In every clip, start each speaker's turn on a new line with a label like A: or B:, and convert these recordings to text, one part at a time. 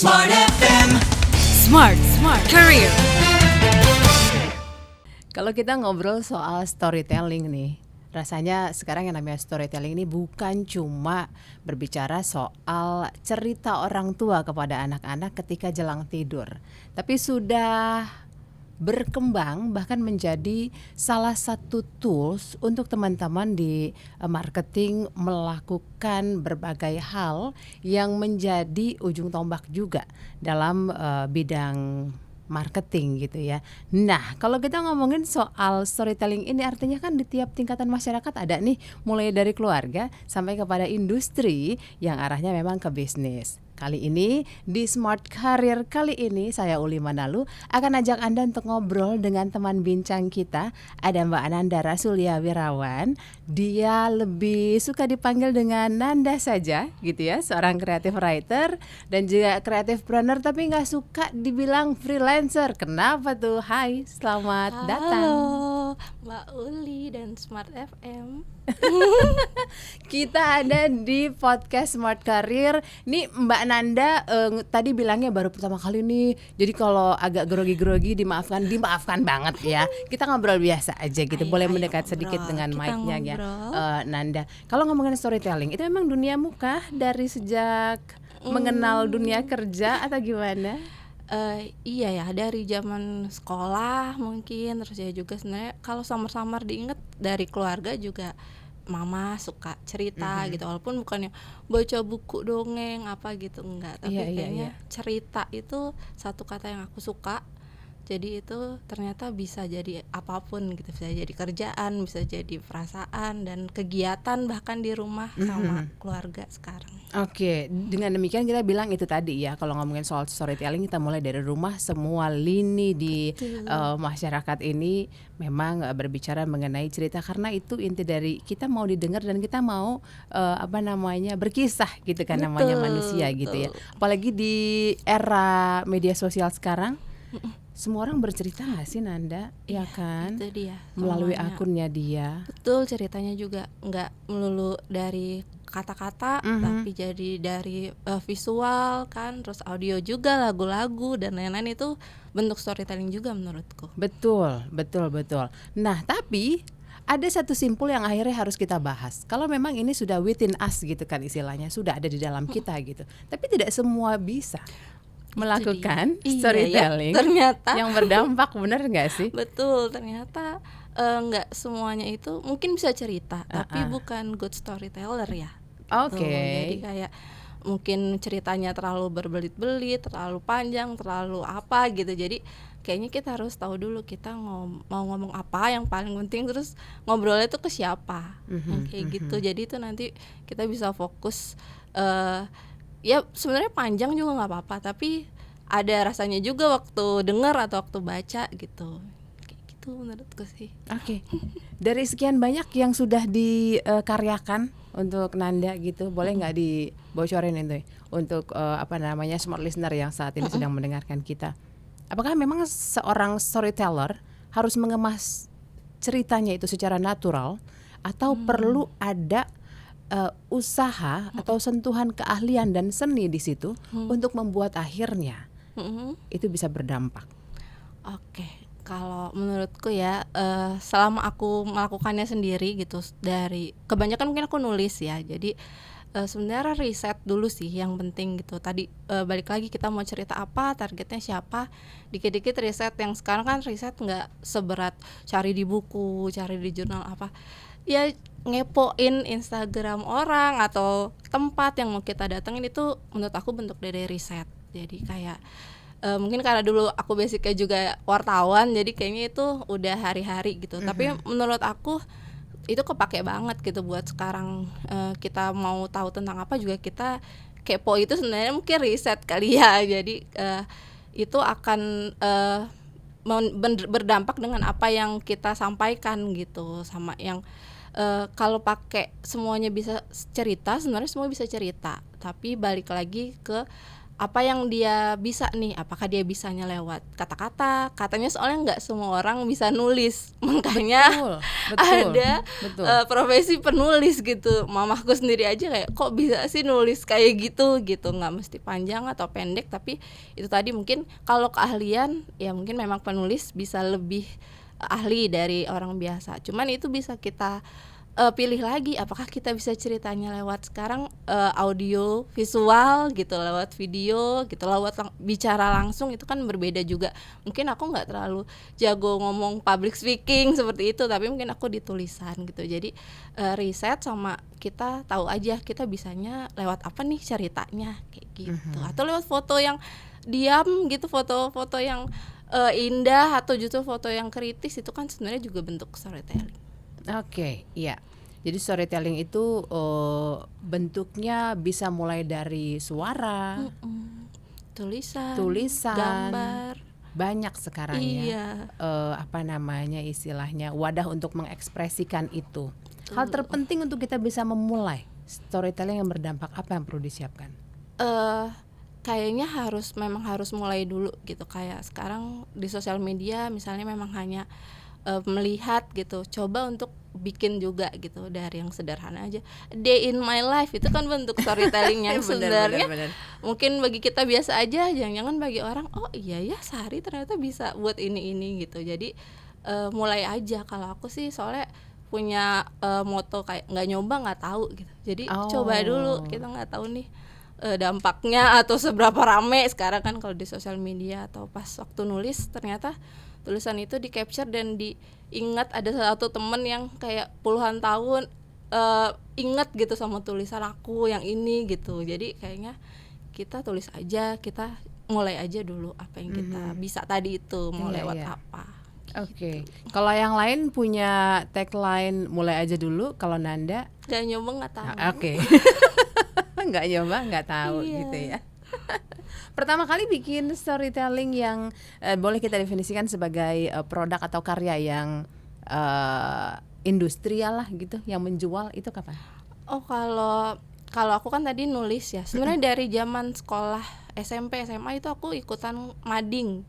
A: Smart FM.
B: Smart Career.
C: Kalau kita ngobrol soal storytelling nih, rasanya sekarang yang namanya storytelling ini bukan cuma berbicara soal cerita orang tua kepada anak-anak ketika jelang tidur, tapi sudah berkembang bahkan menjadi salah satu tools untuk teman-teman di marketing melakukan berbagai hal yang menjadi ujung tombak juga dalam bidang marketing gitu ya. Nah, kalau kita ngomongin soal storytelling ini artinya kan di tiap tingkatan masyarakat ada nih, mulai dari keluarga sampai kepada industri yang arahnya memang ke bisnis. Kali ini di Smart Career kali ini saya Uli Manalu akan ajak Anda untuk ngobrol dengan teman bincang kita. Ada Mbak Ananda Rasulia Wirawan. Dia lebih suka dipanggil dengan Nanda saja gitu ya, seorang creative writer dan juga creative planner, tapi nggak suka dibilang freelancer. Kenapa tuh? Hai, selamat datang.
D: Halo Mbak Uli dan Smart FM.
C: Kita ada di podcast Smart Career. Nih Mbak Nanda tadi bilangnya baru pertama kali nih. Jadi kalau agak grogi-grogi dimaafkan banget ya. Kita ngobrol biasa aja gitu. Boleh mendekat sedikit dengan mic-nya ya. Nanda, kalau ngomongin storytelling itu memang dunia muka dari sejak mengenal dunia kerja atau gimana?
D: Iya ya, dari zaman sekolah mungkin, terus ya juga sebenarnya kalau samar-samar diinget dari keluarga juga, mama suka cerita gitu, walaupun bukannya baca buku dongeng apa gitu, enggak, tapi kayaknya cerita itu satu kata yang aku suka. Jadi itu ternyata bisa jadi apapun gitu, bisa jadi kerjaan, bisa jadi perasaan dan kegiatan bahkan di rumah sama keluarga sekarang.
C: Oke, dengan demikian kita bilang itu tadi ya, kalau ngomongin soal storytelling kita mulai dari rumah, semua lini di masyarakat ini memang berbicara mengenai cerita, karena itu inti dari kita mau didengar dan kita mau berkisah gitu kan, namanya manusia gitu ya. Apalagi di era media sosial sekarang. Semua orang bercerita nggak sih Nanda, ya kan?
D: Itu dia.
C: Melalui
D: Semuanya.
C: akunnya dia.
D: Betul, ceritanya juga nggak melulu dari kata-kata, tapi jadi dari visual kan, terus audio juga, lagu-lagu dan lain-lain, itu bentuk storytelling juga menurutku.
C: Betul. Nah, tapi ada satu simpul yang akhirnya harus kita bahas. Kalau memang ini sudah within us gitu kan istilahnya, sudah ada di dalam kita gitu. Tapi tidak semua bisa melakukan storytelling
D: ternyata
C: yang berdampak, benar nggak sih?
D: Betul, ternyata nggak semuanya itu mungkin bisa cerita, tapi bukan good storyteller ya.
C: Oke.
D: Jadi kayak mungkin ceritanya terlalu berbelit-belit, terlalu panjang, terlalu apa gitu. Jadi kayaknya kita harus tahu dulu kita mau ngomong apa, yang paling penting, terus ngobrolnya itu ke siapa, kayak gitu. Jadi itu nanti kita bisa fokus. Ya sebenarnya panjang juga nggak apa-apa, tapi ada rasanya juga waktu dengar atau waktu baca gitu. Kayak gitu menurutku sih.
C: Oke. Dari sekian banyak yang sudah dikaryakan untuk Nanda gitu, boleh nggak dibocorin itu untuk smart listener yang saat ini sedang mendengarkan kita? Apakah memang seorang storyteller harus mengemas ceritanya itu secara natural, atau perlu ada usaha atau sentuhan keahlian dan seni di situ untuk membuat akhirnya itu bisa berdampak?
D: Oke, kalau menurutku ya, selama aku melakukannya sendiri gitu, dari kebanyakan mungkin aku nulis ya, jadi sebenarnya riset dulu sih yang penting gitu. Tadi balik lagi, kita mau cerita apa, targetnya siapa, dikit-dikit riset. Yang sekarang kan riset nggak seberat cari di buku, cari di jurnal apa, ya ngepoin Instagram orang atau tempat yang mau kita datengin, itu menurut aku bentuk dari riset. Jadi kayak mungkin karena dulu aku basicnya juga wartawan, jadi kayaknya itu udah hari-hari gitu. Tapi menurut aku itu kepake banget gitu buat sekarang. Kita mau tahu tentang apa juga, kita kepo, itu sebenarnya mungkin riset kali ya. Jadi itu akan berdampak dengan apa yang kita sampaikan gitu, sama yang kalau pakai semuanya bisa cerita, sebenarnya semua bisa cerita, tapi balik lagi ke apa yang dia bisa nih, apakah dia bisanya lewat kata-kata, katanya soalnya nggak semua orang bisa nulis, makanya ada
C: betul.
D: profesi penulis gitu. Mamahku sendiri aja kayak kok bisa sih nulis kayak gitu, nggak mesti panjang atau pendek, tapi itu tadi mungkin kalau keahlian ya mungkin memang penulis bisa lebih ahli dari orang biasa, cuman itu bisa kita pilih lagi apakah kita bisa ceritanya lewat sekarang audio visual gitu, lewat video gitu, lewat bicara langsung, itu kan berbeda juga. Mungkin aku nggak terlalu jago ngomong public speaking seperti itu, tapi mungkin aku di tulisan gitu. Jadi riset sama kita tahu aja kita bisanya lewat apa nih ceritanya kayak gitu, atau lewat foto yang diam gitu, foto-foto yang indah, atau justru foto yang kritis, itu kan sebenarnya juga bentuk storytelling.
C: Oke, iya. Jadi storytelling itu bentuknya bisa mulai dari suara, tulisan,
D: gambar.
C: banyak sekarang
D: Iya.
C: apa namanya istilahnya, wadah untuk mengekspresikan itu. Hal terpenting untuk kita bisa memulai storytelling yang berdampak apa yang perlu disiapkan?
D: Kayaknya memang harus mulai dulu gitu. Kayak sekarang di sosial media misalnya memang hanya melihat gitu, coba untuk bikin juga gitu dari yang sederhana aja. Day in my life itu kan bentuk storytelling yang sebenarnya mungkin bagi kita biasa aja, jangan-jangan bagi orang oh iya ya sehari ternyata bisa buat ini gitu. Jadi mulai aja. Kalau aku sih soalnya punya moto kayak nggak nyoba nggak tahu gitu. Jadi coba dulu, kita nggak tahu nih dampaknya atau seberapa rame sekarang kan kalau di sosial media, atau pas waktu nulis ternyata tulisan itu di capture dan diingat. Ada satu temen yang kayak puluhan tahun ingat gitu sama tulisan aku yang ini gitu. Jadi kayaknya kita tulis aja, kita mulai aja dulu apa yang kita bisa tadi itu, mau lewat apa.
C: Oke. Kalau yang lain punya tagline mulai aja dulu, kalau Nanda
D: Gak nyoba nggak tahu.
C: Oke. Nggak nyoba nggak tahu gitu ya. Pertama kali bikin storytelling yang boleh kita definisikan sebagai produk atau karya yang industrial lah gitu, yang menjual, itu kapan?
D: Oh, kalau aku kan tadi nulis ya. Sebenarnya dari zaman sekolah SMP, SMA itu aku ikutan mading.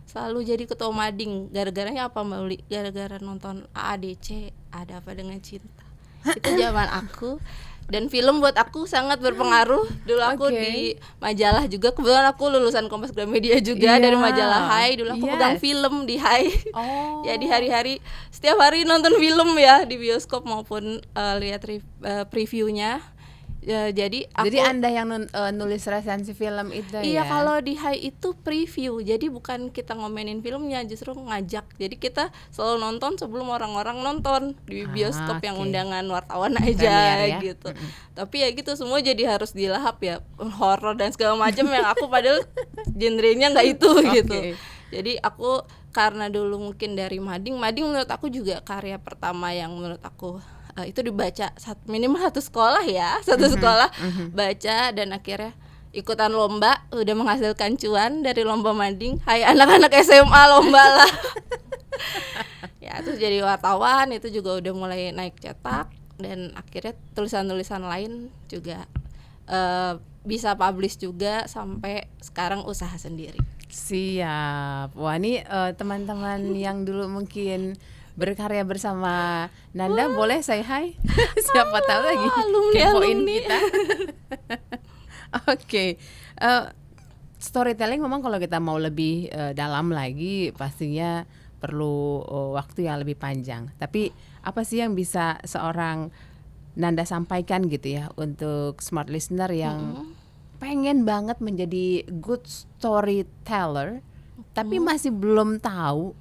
D: Selalu jadi ketua mading. Gara-garanya apa Mbak Uli? Gara-gara nonton AADC, Ada Apa Dengan Cinta. Itu zaman aku. Dan film buat aku sangat berpengaruh. Dulu aku di majalah juga. Kebetulan aku lulusan Kompas Gramedia juga, dari majalah Hai. Dulu aku pegang film di Hai. Jadi hari-hari, setiap hari nonton film ya, di bioskop maupun lihat previewnya. Jadi
C: Anda yang nulis resensi film itu ya?
D: Iya, kalau di Hai itu preview. Jadi bukan kita ngomenin filmnya, justru ngajak. Jadi kita selalu nonton sebelum orang-orang nonton di bioskop yang undangan wartawan aja ya? Gitu. Tapi ya gitu, semua jadi harus dilahap ya, horor dan segala macam yang aku padahal genrenya nggak itu gitu. Jadi aku karena dulu mungkin dari mading menurut aku juga karya pertama yang menurut aku itu dibaca minimal satu sekolah ya, sekolah baca, dan akhirnya ikutan lomba, udah menghasilkan cuan dari lomba mading. Hai anak-anak SMA lomba lah. Ya terus jadi wartawan, itu juga udah mulai naik cetak, dan akhirnya tulisan-tulisan lain juga bisa publish juga, sampai sekarang usaha sendiri.
C: Siap. Wah, ini teman-teman yang dulu mungkin berkarya bersama Nanda, boleh say hi. Siapa tahu lagi kepoin kita. Oke. Storytelling memang kalau kita mau lebih dalam lagi pastinya perlu waktu yang lebih panjang. Tapi apa sih yang bisa seorang Nanda sampaikan gitu ya untuk smart listener yang pengen banget menjadi good storyteller tapi masih belum tahu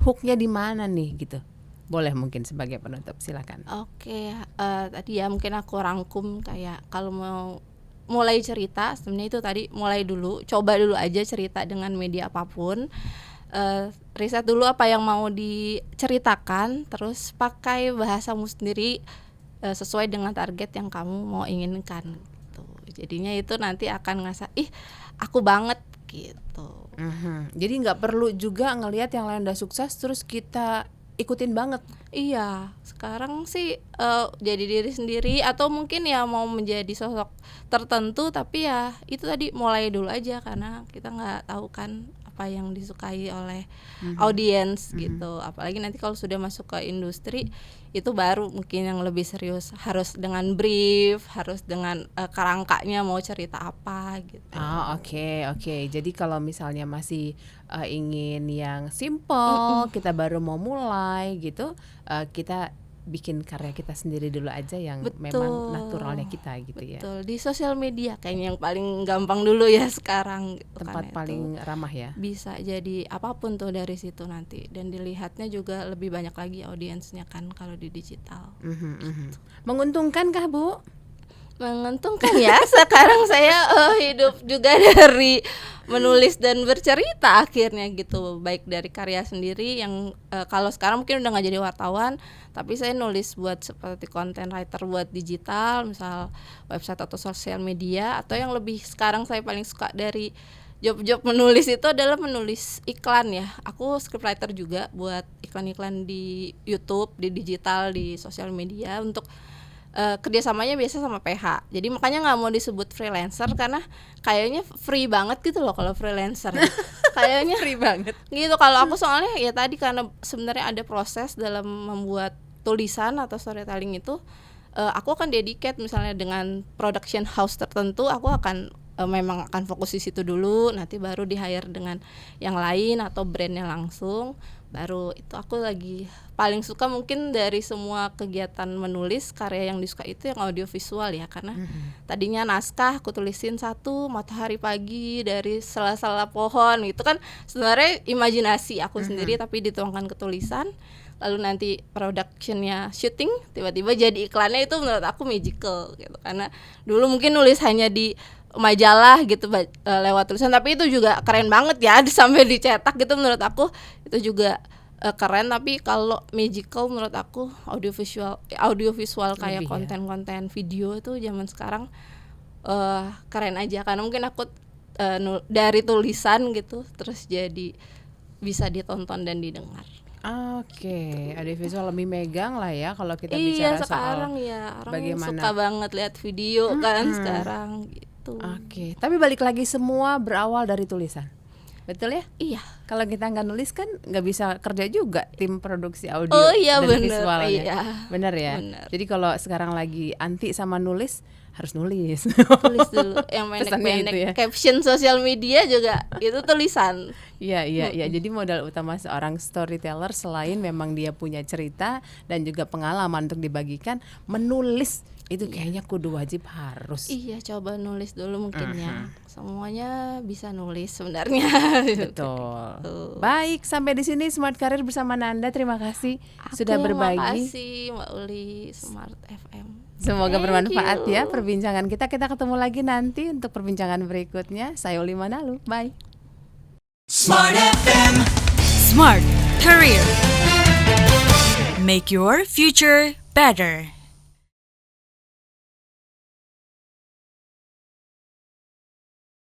C: hooknya di mana nih gitu? Boleh mungkin sebagai penutup, silakan.
D: Oke, tadi ya mungkin aku rangkum kayak kalau mau mulai cerita, sebenarnya itu tadi mulai dulu, coba dulu aja cerita dengan media apapun. Riset dulu apa yang mau diceritakan, terus pakai bahasamu sendiri sesuai dengan target yang kamu mau inginkan gitu. Jadinya itu nanti akan ngerasa aku banget gitu.
C: Jadi nggak perlu juga ngelihat yang lain udah sukses terus kita ikutin banget.
D: Iya, sekarang sih jadi diri sendiri atau mungkin ya mau menjadi sosok tertentu, tapi ya itu tadi mulai dulu aja karena kita nggak tahu kan apa yang disukai oleh audiens gitu. Apalagi nanti kalau sudah masuk ke industri itu baru mungkin yang lebih serius, harus dengan brief, harus dengan kerangkanya mau cerita apa gitu.
C: Oke. Jadi kalau misalnya masih ingin yang simple, kita baru mau mulai gitu, kita bikin karya kita sendiri dulu aja yang memang naturalnya kita gitu ya.
D: Betul, di sosial media kayaknya yang paling gampang dulu ya sekarang gitu.
C: Tempat
D: kan,
C: paling ramah ya.
D: bisa jadi apapun tuh dari situ nanti, dan dilihatnya juga lebih banyak lagi audiensnya kan kalau di digital.
C: Menguntungkan kah Bu?
D: Menguntungkan ya. Sekarang saya hidup juga dari menulis dan bercerita akhirnya gitu, baik dari karya sendiri yang kalau sekarang mungkin udah nggak jadi wartawan, tapi saya nulis buat seperti content writer buat digital, misal website atau sosial media, atau yang lebih sekarang saya paling suka dari job-job menulis itu adalah menulis iklan ya. Aku scriptwriter juga buat iklan-iklan di YouTube, di digital, di sosial media, untuk kerjasamanya biasa sama PH. Jadi makanya nggak mau disebut freelancer karena kayaknya free banget gitu loh kalau freelancer. Kayaknya
C: Free banget.
D: gitu. Kalau aku soalnya ya tadi karena sebenarnya ada proses dalam membuat tulisan atau storytelling itu, aku akan dedicate misalnya dengan production house tertentu, aku akan memang akan fokus di situ dulu, nanti baru di hire dengan yang lain atau brandnya langsung. Baru itu aku lagi paling suka mungkin dari semua kegiatan menulis karya yang disuka itu yang audiovisual ya, karena tadinya naskah aku tulisin satu matahari pagi dari sela-sela pohon gitu kan, sebenarnya imajinasi aku sendiri tapi dituangkan ke tulisan, lalu nanti productionnya syuting tiba-tiba jadi iklannya. Itu menurut aku magical gitu, karena dulu mungkin nulis hanya di majalah gitu lewat tulisan, tapi itu juga keren banget ya sampai dicetak gitu. Menurut aku itu juga keren, tapi kalau magical menurut aku audiovisual kayak
C: Lebih ya.
D: konten-konten video itu zaman sekarang keren aja, karena mungkin aku dari tulisan gitu terus jadi bisa ditonton dan didengar.
C: Oke, audiovisual lebih megang lah ya kalau kita
D: Iya,
C: bicara
D: sekarang
C: soal
D: ya orang
C: bagaimana.
D: suka banget lihat video kan sekarang gitu.
C: Oke, tapi balik lagi semua berawal dari tulisan. Betul ya?
D: Iya.
C: Kalau kita nggak nulis kan nggak bisa kerja juga tim produksi audio
D: Oh iya,
C: dan
D: bener,
C: visualnya.
D: iya.
C: Bener ya?
D: Bener.
C: Jadi kalau sekarang lagi anti sama nulis, harus nulis.
D: Tulis dulu yang
C: Pesannya
D: pendek-pendek,
C: itu ya.
D: caption sosial media juga itu tulisan.
C: Iya. Jadi modal utama seorang storyteller selain memang dia punya cerita dan juga pengalaman untuk dibagikan, menulis itu kayaknya kudu wajib harus.
D: Iya, coba nulis dulu mungkin ya. Semuanya bisa nulis sebenarnya.
C: Betul. Baik, sampai di sini Smart Career bersama Nanda. Terima kasih sudah berbagi.
D: Terima kasih Mbak Uli, Smart FM.
C: Semoga
D: Thank
C: bermanfaat
D: you.
C: ya perbincangan kita. Kita ketemu lagi nanti untuk perbincangan berikutnya. Saya Uli Manalu. Bye.
A: Smart FM.
B: Smart Career. Make your future better.